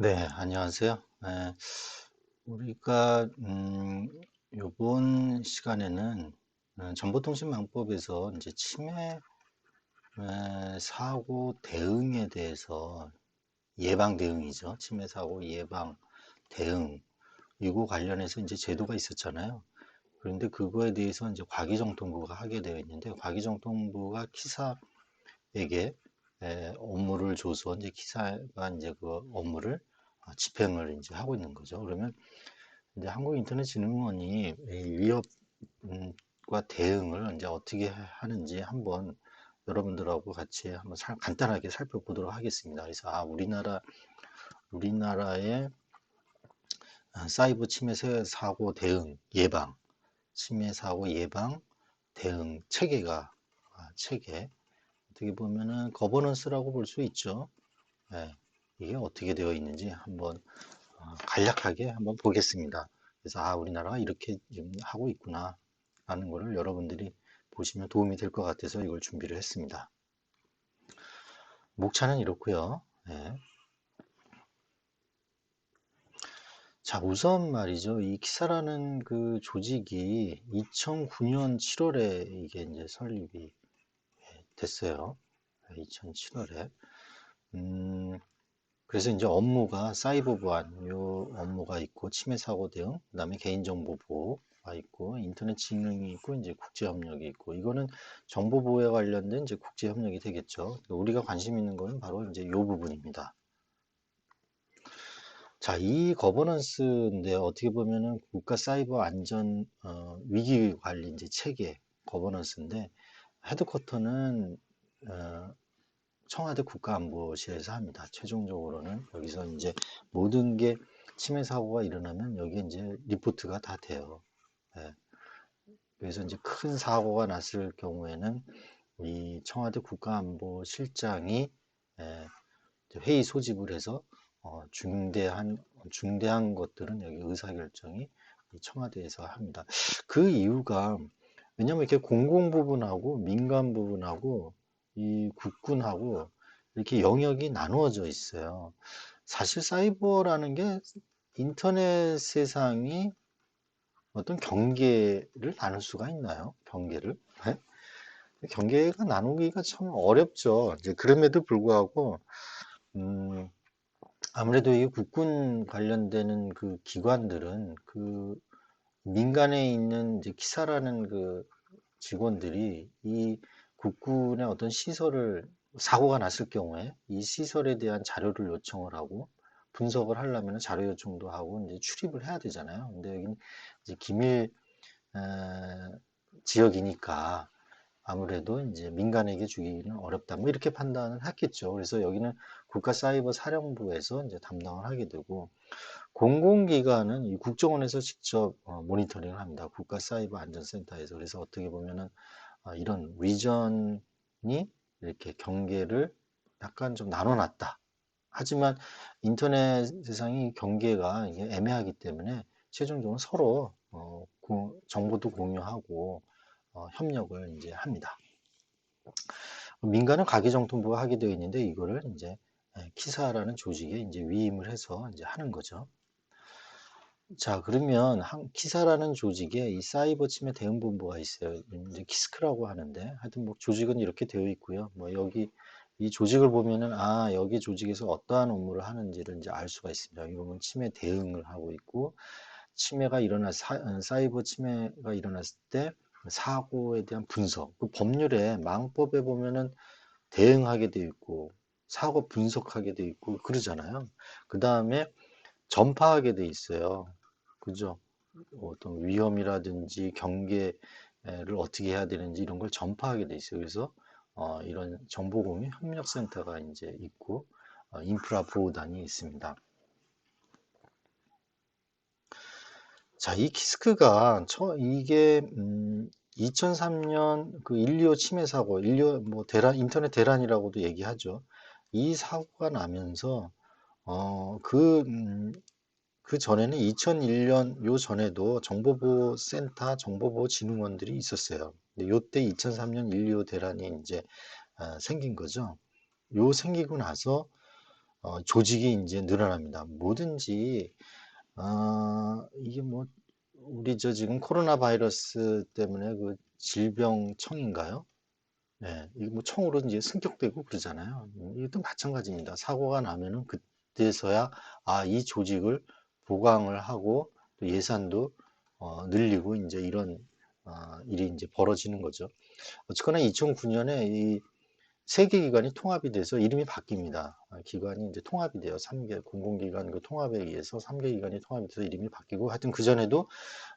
네, 안녕하세요. 우리가 요번 시간에는 정보통신망법에서 이제 침해 사고 대응에 대해서 예방 대응이죠. 침해 사고 예방 대응 이거 관련해서 이제 제도가 있었잖아요. 그런데 그거에 대해서 이제 과기정통부가 하게 되어 있는데 과기정통부가 키사에게 업무를 줘서 이제 키사가 이제 그 업무를 집행을 이제 하고 있는 거죠. 그러면 이제 한국인터넷진흥원이 이 위협과 대응을 이제 어떻게 하는지 한번 여러분들하고 같이 한번 간단하게 살펴보도록 하겠습니다. 그래서 우리나라의 사이버 침해 사고 대응 예방, 침해 사고 예방 대응 체계 어떻게 보면은 거버넌스라고 볼 수 있죠. 예, 이게 어떻게 되어 있는지 한번 간략하게 한번 보겠습니다. 그래서 우리나라가 이렇게 좀 하고 있구나 라는 거를 여러분들이 보시면 도움이 될 것 같아서 이걸 준비를 했습니다. 목차는 이렇고요. 네. 자, 우선 말이죠. 이 키사라는 그 조직이 2009년 7월에 이게 이제 설립이 됐어요. 2007월에. 그래서 이제 업무가 사이버 보안 요 업무가 있고 침해 사고 대응, 그다음에 개인정보 보호가 있고 인터넷 진흥이 있고 이제 국제 협력이 있고 이거는 정보 보호에 관련된 이제 국제 협력이 되겠죠. 우리가 관심 있는 거는 바로 이제 요 부분입니다. 자, 이 거버넌스인데 어떻게 보면은 국가 사이버 안전 위기 관리 이제 체계 거버넌스인데 헤드쿼터는 어, 청와대 국가안보실에서 합니다. 최종적으로는 여기서 이제 모든 게 침해 사고가 일어나면 여기에 이제 리포트가 다 돼요. 예. 그래서 이제 큰 사고가 났을 경우에는 이 청와대 국가안보실장이 예, 회의 소집을 해서 중대한 것들은 여기 의사결정이 청와대에서 합니다. 그 이유가 왜냐하면 이렇게 공공 부분하고 민간 부분하고 이 국군하고 이렇게 영역이 나누어져 있어요. 사실 사이버라는 게 인터넷 세상이 어떤 경계를 나눌 수가 있나요? 경계를? 네? 경계가 나누기가 참 어렵죠. 이제 그럼에도 불구하고 음, 아무래도 이 국군 관련되는 그 기관들은 그 민간에 있는 이제 키사라는 그 직원들이 이 국군의 어떤 시설을 사고가 났을 경우에 이 시설에 대한 자료를 요청을 하고 분석을 하려면 자료 요청도 하고 이제 출입을 해야 되잖아요. 근데 여기는 이제 기밀 지역이니까 아무래도 이제 민간에게 주기는 어렵다. 뭐 이렇게 판단을 했겠죠. 그래서 여기는 국가사이버사령부에서 이제 담당을 하게 되고 공공기관은 이 국정원에서 직접 모니터링을 합니다. 국가사이버안전센터에서. 그래서 어떻게 보면은 이런 리전이 이렇게 경계를 약간 좀 나눠놨다. 하지만 인터넷 세상이 경계가 이게 애매하기 때문에 최종적으로 서로 정보도 공유하고 협력을 이제 합니다. 민간은 가계정통부가 하게 되어 있는데 이거를 이제 키사라는 조직에 이제 위임을 해서 이제 하는 거죠. 자, 그러면 키사라는 조직에 이 사이버 침해 대응본부가 있어요. 이제 키스크라고 하는데 하여튼 뭐 조직은 이렇게 되어 있고요. 뭐 여기 이 조직을 보면은 여기 조직에서 어떠한 업무를 하는지를 이제 알 수가 있습니다. 여기 보면 침해 대응을 하고 있고 침해가 사이버 침해가 일어났을 때 사고에 대한 분석. 그 법률에 망법에 보면은 대응하게 돼 있고 사고 분석하게 돼 있고 그러잖아요. 그 다음에 전파하게 돼 있어요. 그죠? 어떤 위험이라든지 경계를 어떻게 해야 되는지 이런 걸 전파하게 돼 있어요. 그래서 이런 정보공유 협력센터가 이제 있고 인프라 보호단이 있습니다. 자, 이 키스크가 이게 2003년 그 125 침해 사고, 125 뭐 인터넷 대란이라고도 얘기하죠. 이 사고가 나면서 그 전에는 2001년 요 전에도 정보보호센터, 정보보호진흥원들이 있었어요. 근데 요때 2003년 125 대란이 이제 생긴 거죠. 요 생기고 나서 조직이 이제 늘어납니다. 뭐든지 이게 뭐 우리 지금 코로나 바이러스 때문에 그 질병청인가요? 네, 이게 뭐 청으로 이제 승격되고 그러잖아요. 이것도 마찬가지입니다. 사고가 나면은 그때서야 이 조직을 보강을 하고 또 예산도 늘리고 이제 이런 일이 이제 벌어지는 거죠. 어쨌거나 2009년에 이 세계 기관이 통합이 돼서 이름이 바뀝니다. 기관이 이제 통합이 돼요. 3개 공공기관 그 통합에 의해서 3개 기관이 통합이 돼서 이름이 바뀌고 하여튼 그 전에도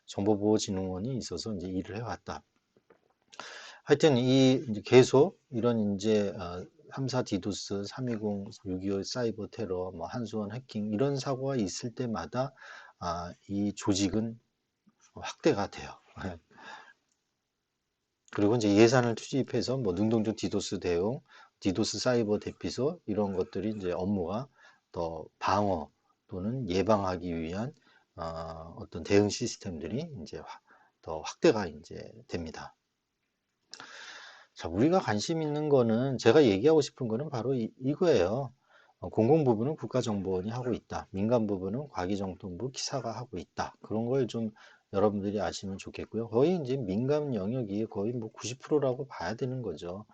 정보보호진흥원이 있어서 이제 일을 해왔다. 하여튼 이제 계속 이런 이제 3사 디도스, 320, 625 사이버 테러, 뭐 한수원 해킹 이런 사고가 있을 때마다 이 조직은 확대가 돼요. 그리고 이제 예산을 투입해서 뭐 능동적 디도스 대응, 디도스 사이버 대피소 이런 것들이 이제 업무가 더 방어 또는 예방하기 위한 어떤 대응 시스템들이 이제 더 확대가 이제 됩니다. 자, 우리가 관심 있는 거는 제가 얘기하고 싶은 거는 바로 이거예요. 공공 부분은 국가정보원이 하고 있다. 민간 부분은 과기정통부 기사가 하고 있다. 그런 걸 좀 여러분들이 아시면 좋겠고요. 거의 이제 민간 영역이 거의 뭐 90%라고 봐야 되는 거죠.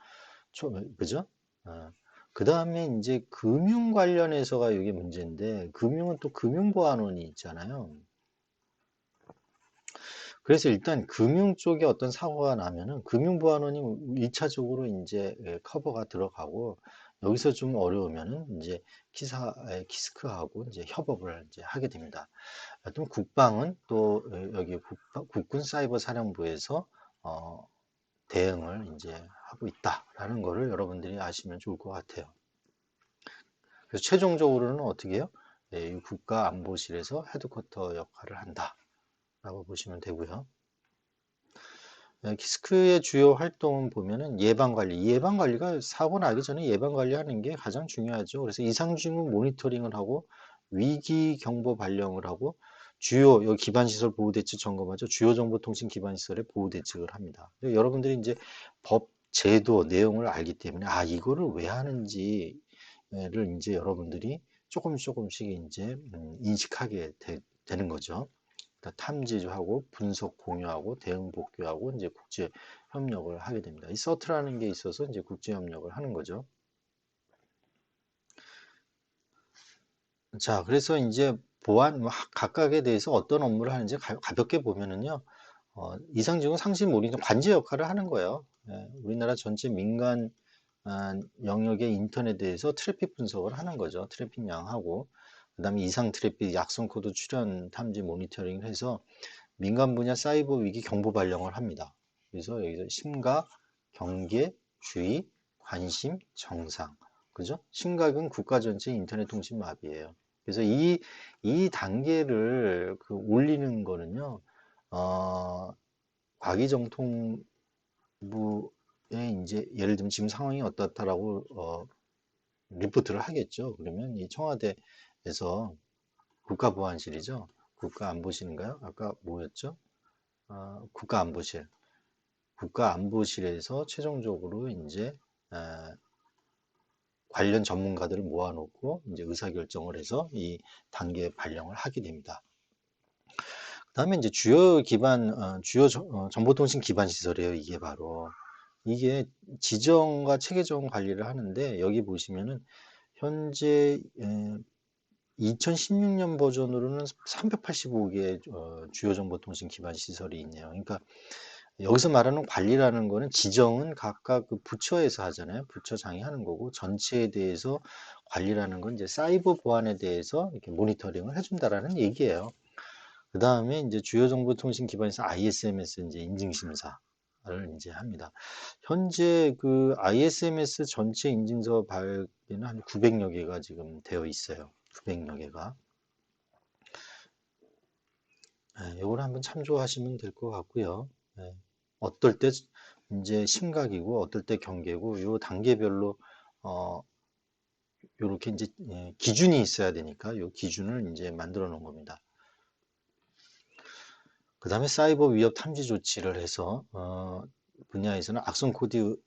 그죠? 그 다음에 이제 금융 관련해서가 이게 문제인데, 금융은 또 금융보안원이 있잖아요. 그래서 일단 금융 쪽에 어떤 사고가 나면은 금융보안원이 1차적으로 이제 커버가 들어가고 여기서 좀 어려우면은 이제 키스크하고 이제 협업을 이제 하게 됩니다. 또 국방은 또 여기 국군 사이버 사령부에서 어, 대응을 이제 하고 있다라는 거를 여러분들이 아시면 좋을 것 같아요. 그래서 최종적으로는 어떻게 해요? 이 국가안보실에서 헤드쿼터 역할을 한다라고 보시면 되고요. 키스크의 주요 활동은 보면은 예방관리, 예방관리가 사고 나기 전에 예방관리하는 게 가장 중요하죠. 그래서 이상징후 모니터링을 하고 위기 경보 발령을 하고 주요 기반시설 보호대책 점검하죠. 주요 정보통신 기반시설의 보호대책을 합니다. 여러분들이 이제 법, 제도, 내용을 알기 때문에 이거를 왜 하는지를 이제 여러분들이 조금씩 이제 인식하게 되는 거죠. 탐지하고 분석 공유하고 대응 복귀하고 이제 국제 협력을 하게 됩니다. 이 서트라는 게 있어서 이제 국제 협력을 하는 거죠. 자, 그래서 이제 보안 각각에 대해서 어떤 업무를 하는지 가볍게 보면은요. 이상징후 상시 모니터 관제 역할을 하는 거예요. 우리나라 전체 민간 영역의 인터넷에 대해서 트래픽 분석을 하는 거죠. 트래픽 양하고 그다음에 이상 트래픽 약성 코드 출현 탐지 모니터링을 해서 민간 분야 사이버 위기 경보 발령을 합니다. 그래서 여기서 심각, 경계, 주의, 관심, 정상. 그죠? 심각은 국가 전체 인터넷 통신 마비예요. 그래서 이 단계를 올리는 거는요, 과기정통부에 이제 예를 들면 지금 상황이 어떻다라고 리포트를 하겠죠. 그러면 이 청와대에서 국가보안실이죠. 국가안보실인가요? 아까 뭐였죠? 국가안보실. 국가안보실에서 최종적으로 이제 관련 전문가들을 모아놓고 이제 의사결정을 해서 이 단계 발령을 하게 됩니다. 그다음에 이제 주요 정보통신 기반 시설이에요. 이게 바로 이게 지정과 체계적 관리를 하는데 여기 보시면은 현재 2016년 버전으로는 385개 주요 정보통신 기반 시설이 있네요. 그러니까 여기서 말하는 관리라는 거는 지정은 각각 그 부처에서 하잖아요. 부처장이 하는 거고 전체에 대해서 관리라는 건 이제 사이버 보안에 대해서 이렇게 모니터링을 해준다라는 얘기예요. 그 다음에 이제 주요 정보 통신 기반에서 ISMS 이제 인증 심사를 이제 합니다. 현재 그 ISMS 전체 인증서 발기는 한 900여 개가 지금 되어 있어요. 900여 개가. 이걸 한번 참조하시면 될 것 같고요. 네. 어떨 때 이제 심각이고 어떨 때 경계고 요 단계별로 요렇게 이제 기준이 있어야 되니까 요 기준을 이제 만들어 놓은 겁니다. 그 다음에 사이버 위협 탐지 조치를 해서 분야에서는 악성 코드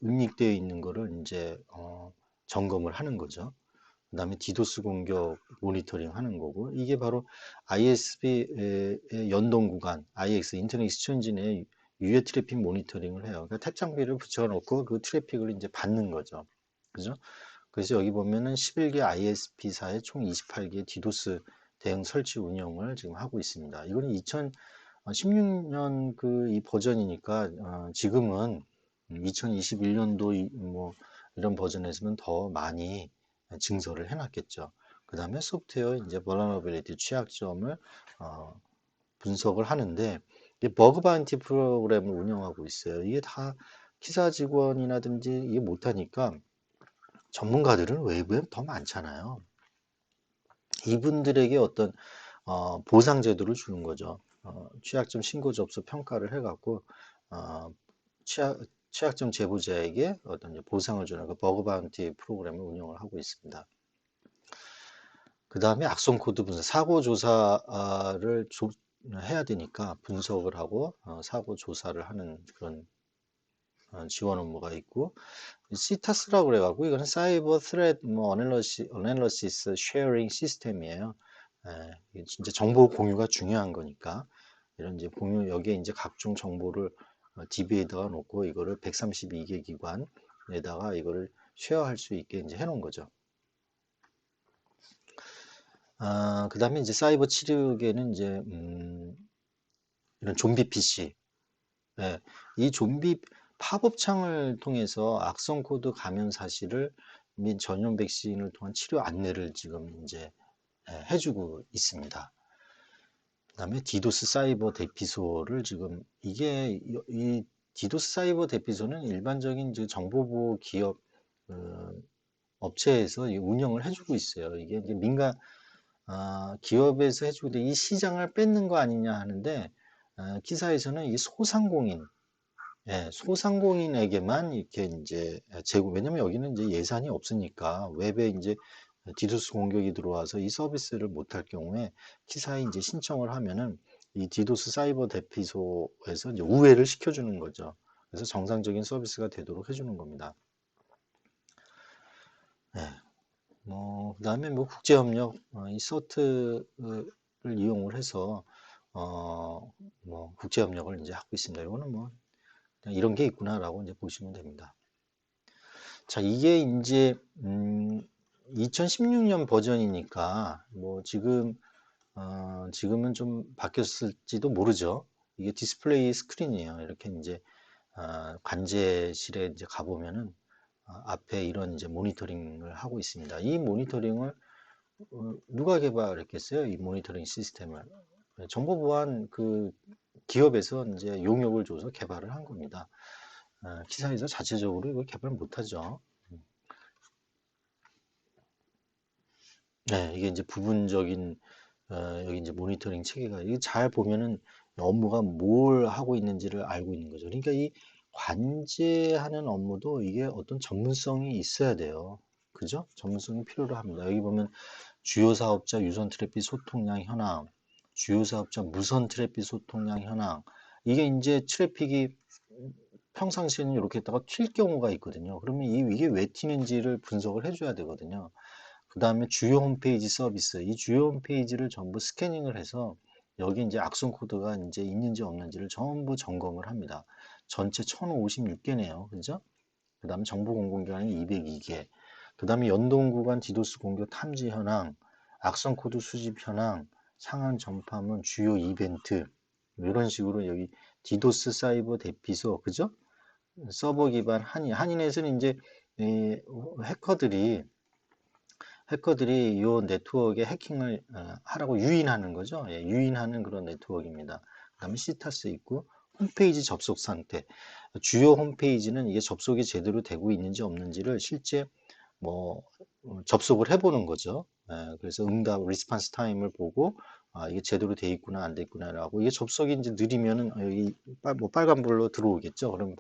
응익되어 있는 거를 이제 점검을 하는 거죠. 그 다음에 디도스 공격 모니터링 하는 거고, 이게 바로 ISP의 연동 구간, IX, 인터넷 익스체인지 내 유해 트래픽 모니터링을 해요. 그러니까 탭 장비를 붙여놓고 그 트래픽을 이제 받는 거죠. 그죠? 그래서 여기 보면은 11개 ISP사에 총 28개 디도스 대응 설치 운영을 지금 하고 있습니다. 이거는 2016년 그 이 버전이니까 지금은 2021년도 뭐 이런 버전에서는 더 많이 증설을 해놨겠죠. 그 다음에 소프트웨어 이제 vulnerability 취약점을 분석을 하는데 버그 바운티 프로그램을 운영하고 있어요. 이게 다 기사 직원이라든지 이게 못하니까 전문가들은 외부에 더 많잖아요. 이분들에게 어떤 보상 제도를 주는 거죠. 취약점 신고 접수 평가를 해갖고 어, 취약, 취약점 제보자에게 어떤 이제 보상을 주는 그 버그 바운티 프로그램을 운영을 하고 있습니다. 그 다음에 악성 코드 분석, 사고 조사를 해야 되니까 분석을 하고 사고 조사를 하는 그런 지원 업무가 있고, 시타스라고 그래가지고 이거는 사이버 스레드 뭐 어널리시스 쉐어링 시스템이에요. 이게 진짜 정보 공유가 중요한 거니까 이런 이제 공유 여기에 이제 각종 정보를 DB에다가 놓고 이거를 132개 기관에다가 이거를 쉐어할 수 있게 이제 해놓은 거죠. 그 다음에 이제 사이버 치료계는 이제 이런 좀비 PC, 예, 이 좀비 팝업 창을 통해서 악성 코드 감염 사실을 및 전용 백신을 통한 치료 안내를 지금 이제 해주고 있습니다. 그다음에 디도스 사이버 대피소를 지금 이게 이 디도스 사이버 대피소는 일반적인 이제 정보보호 기업 업체에서 운영을 해주고 있어요. 이게 이제 민간 기업에서 해주고 있는데 이 시장을 뺏는 거 아니냐 하는데 기사에서는 이 소상공인 소상공인에게만 이렇게 이제 제공, 왜냐면 여기는 이제 예산이 없으니까 웹에 이제 디도스 공격이 들어와서 이 서비스를 못할 경우에 기사에 이제 신청을 하면은 이 디도스 사이버 대피소에서 이제 우회를 시켜주는 거죠. 그래서 정상적인 서비스가 되도록 해주는 겁니다. 네. 그다음에 뭐 국제협력, 이 서트를 이용을 해서 뭐 국제협력을 이제 하고 있습니다. 이거는 뭐 그냥 이런 게 있구나라고 이제 보시면 됩니다. 자, 이게 이제 2016년 버전이니까 뭐 지금은 좀 바뀌었을지도 모르죠. 이게 디스플레이 스크린이에요. 이렇게 이제 관제실에 이제 가보면은 앞에 이런 이제 모니터링을 하고 있습니다. 이 모니터링을 누가 개발했겠어요? 이 모니터링 시스템을 정보보안 그 기업에서 이제 용역을 줘서 개발을 한 겁니다. 기사에서 자체적으로 이걸 개발 못하죠. 네, 이게 이제 부분적인 여기 이제 모니터링 체계가 이게 잘 보면은 업무가 뭘 하고 있는지를 알고 있는 거죠. 그러니까 이 관제하는 업무도 이게 어떤 전문성이 있어야 돼요. 그죠? 전문성이 필요로 합니다. 여기 보면 주요 사업자 유선 트래픽 소통량 현황, 주요 사업자 무선 트래픽 소통량 현황. 이게 이제 트래픽이 평상시에는 이렇게 했다가 튈 경우가 있거든요. 그러면 이게 왜 튀는지를 분석을 해줘야 되거든요. 그 다음에 주요 홈페이지 서비스, 이 주요 홈페이지를 전부 스캐닝을 해서 여기 이제 악성 코드가 이제 있는지 없는지를 전부 점검을 합니다. 전체 1056개네요. 그죠? 그 다음에 정보 공공기관이 202개. 그 다음에 연동 구간 디도스 공격 탐지 현황, 악성 코드 수집 현황, 상한 전파문, 주요 이벤트. 이런 식으로 여기 디도스 사이버 대피소, 그죠? 서버 기반 한인에서는 이제 해커들이 이 네트워크에 해킹을 하라고 유인하는 거죠. 예, 유인하는 그런 네트워크입니다. 그 다음에 시타스 있고 홈페이지 접속 상태. 주요 홈페이지는 이게 접속이 제대로 되고 있는지 없는지를 실제 뭐 접속을 해보는 거죠. 예, 그래서 응답 리스판스 타임을 보고 이게 제대로 돼 있구나 안 돼 있구나라고 이게 접속이 이제 느리면은 여기 뭐 빨간불로 들어오겠죠. 그러면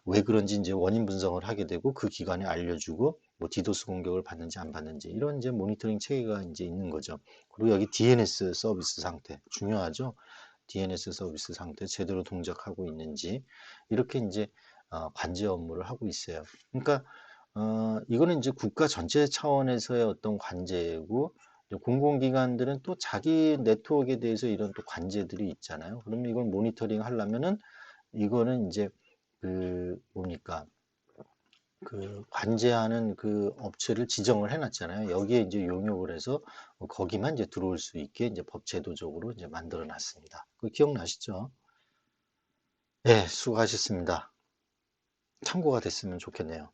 왜 그런지 이제 원인 분석을 하게 되고 그 기관에 알려주고 뭐 디도스 공격을 받는지 안 받는지 이런 이제 모니터링 체계가 이제 있는 거죠. 그리고 여기 DNS 서비스 상태 중요하죠. DNS 서비스 상태 제대로 동작하고 있는지 이렇게 이제 관제 업무를 하고 있어요. 그러니까 이거는 이제 국가 전체 차원에서의 어떤 관제고, 이제 공공기관들은 또 자기 네트워크에 대해서 이런 또 관제들이 있잖아요. 그러면 이걸 모니터링 하려면은 이거는 이제 뭡니까? 관제하는 그 업체를 지정을 해놨잖아요. 여기에 이제 용역을 해서 거기만 이제 들어올 수 있게 이제 법 제도적으로 이제 만들어 놨습니다. 그 기억나시죠? 네, 수고하셨습니다. 참고가 됐으면 좋겠네요.